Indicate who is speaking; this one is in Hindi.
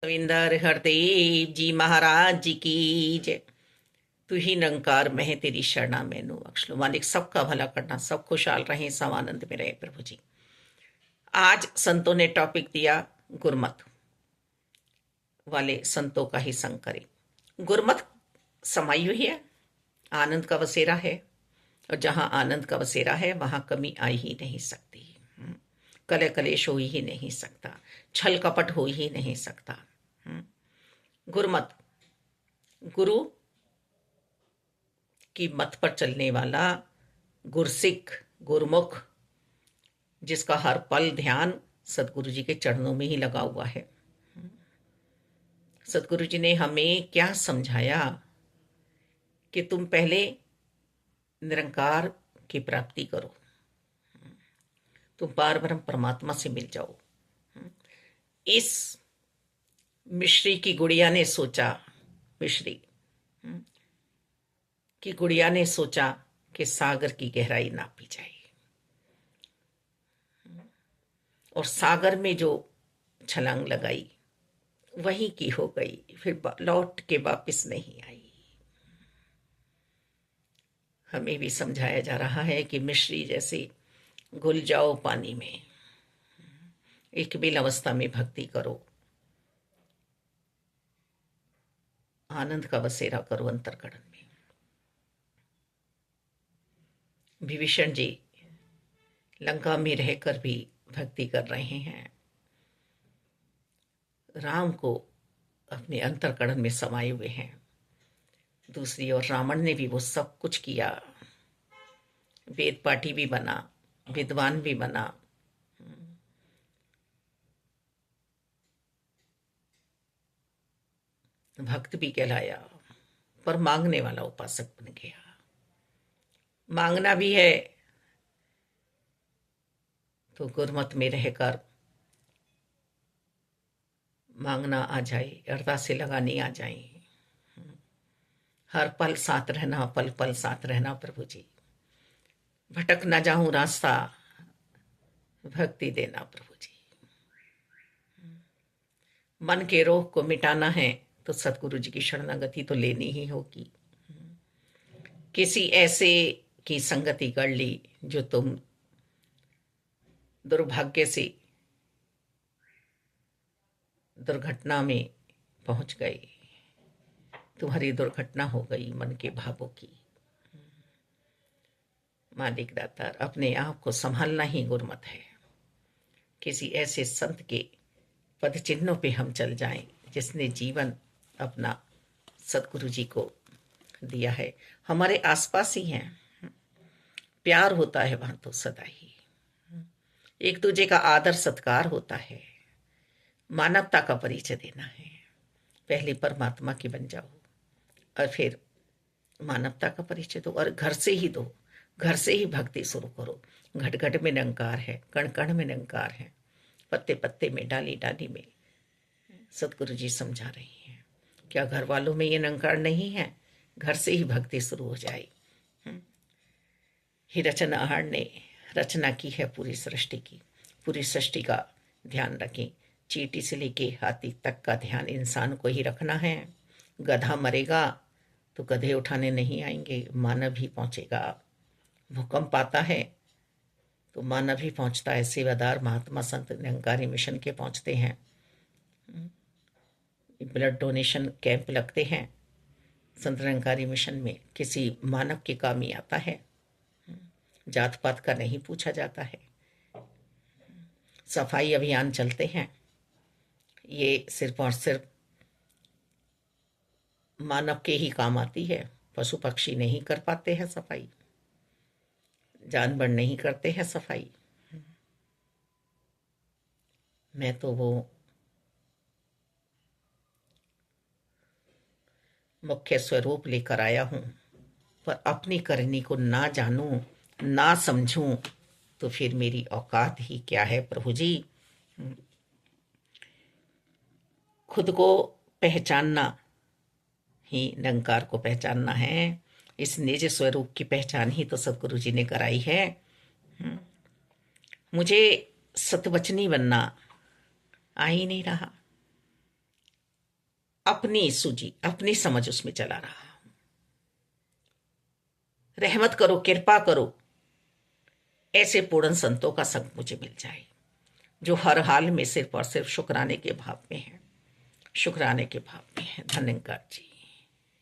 Speaker 1: रविंदर हरदेव जी महाराज जी की जय। तू ही निरंकार, मैं है तेरी शरणा मैनू बख्श लो। मालिक सबका भला करना, सब खुशहाल रहे, सब आनंद में रहे प्रभु जी। आज संतों ने टॉपिक दिया गुरमत वाले संतों का ही संग करें। गुरमत समाई हुई है, आनंद का बसेरा है, और जहां आनंद का बसेरा है वहां कमी आ ही नहीं सकती। कले कलेश हो ही नहीं सकता, छल कपट हो ही नहीं सकता। गुरमत, गुरु की मत पर चलने वाला गुरसिख, गुरमुख, जिसका हर पल ध्यान सदगुरु जी के चरणों में ही लगा हुआ है। सदगुरु जी ने हमें क्या समझाया कि तुम पहले निरंकार की प्राप्ति करो, तुम पार ब्रह्म परमात्मा से मिल जाओ। इस मिश्री की गुड़िया ने सोचा, मिश्री की गुड़िया ने सोचा कि सागर की गहराई नापी जाए, और सागर में जो छलांग लगाई वहीं की हो गई, फिर लौट के वापस नहीं आई। हमें भी समझाया जा रहा है कि मिश्री जैसे घुल जाओ पानी में, एक बिल अवस्था में भक्ति करो, आनंद का बसेरा करो अंतर्करण में। विभीषण जी लंका में रहकर भी भक्ति कर रहे हैं, राम को अपने अंतर्करण में समाये हुए हैं। दूसरी ओर रावण ने भी वो सब कुछ किया, वेद पाठी भी बना, विद्वान भी बना, भक्त भी कहलाया, पर मांगने वाला उपासक बन गया। मांगना भी है तो गुरमत में रहकर मांगना आ जाए, अरदासें लगानी आ जाए, हर पल साथ रहना, पल पल साथ रहना प्रभु जी। भटक ना जाऊं रास्ता, भक्ति देना प्रभु जी। मन के रोग को मिटाना है तो सतगुरु जी की शरणागति तो लेनी ही होगी। किसी ऐसे की संगति कर ली जो तुम दुर्भाग्य से दुर्घटना में पहुंच गए, तुम्हारी दुर्घटना हो गई मन के भावों की। मालिक दातार, अपने आप को संभालना ही गुरमत है। किसी ऐसे संत के पद चिन्हों पे हम चल जाएं जिसने जीवन अपना सतगुरु जी को दिया है। हमारे आसपास ही हैं, प्यार होता है वहां तो सदा ही, एक दूजे का आदर सत्कार होता है, मानवता का परिचय देना है। पहले परमात्मा की बन जाओ और फिर मानवता का परिचय दो, और घर से ही दो, घर से ही भक्ति शुरू करो। घट घट में निरंकार है, कण कण में निरंकार है, पत्ते पत्ते में, डाली डाली में। सतगुरु जी समझा रही हैं, क्या घर वालों में ये निरंकार नहीं है? घर से ही भक्ति शुरू हो जाए। ही रचनाहार ने रचना की है पूरी सृष्टि की, पूरी सृष्टि का ध्यान रखें। चींटी से लेके हाथी तक का ध्यान इंसान को ही रखना है। गधा मरेगा तो गधे उठाने नहीं आएंगे, मानव ही पहुंचेगा। भूकंप आता है तो मानव ही पहुंचता है। सेवादार महात्मा संत निरंकारी मिशन के पहुंचते हैं। ब्लड डोनेशन कैंप लगते हैं संत निरंकारी मिशन में, किसी मानव के काम ही आता है। जात पात का नहीं पूछा जाता है। सफाई अभियान चलते हैं, ये सिर्फ और सिर्फ मानव के ही काम आती है। पशु पक्षी नहीं कर पाते हैं सफाई, जानवर नहीं करते हैं सफाई। मैं तो वो मुख्य स्वरूप लेकर आया हूं, पर अपनी करनी को ना जानूं, ना समझूं तो फिर मेरी औकात ही क्या है प्रभु जी। खुद को पहचानना ही निरंकार को पहचानना है। इस निज स्वरूप की पहचान ही तो सतगुरु जी ने कराई है। मुझे सतवचनी बनना आ ही नहीं रहा। अपनी सूझी, अपनी समझ उसमें चला रहा हूं। रहमत करो, कृपा करो, ऐसे पूर्ण संतों का संग मुझे मिल जाए जो हर हाल में सिर्फ और सिर्फ शुक्राने के भाव में है, शुक्राने के भाव में है। धन्यवाद जी।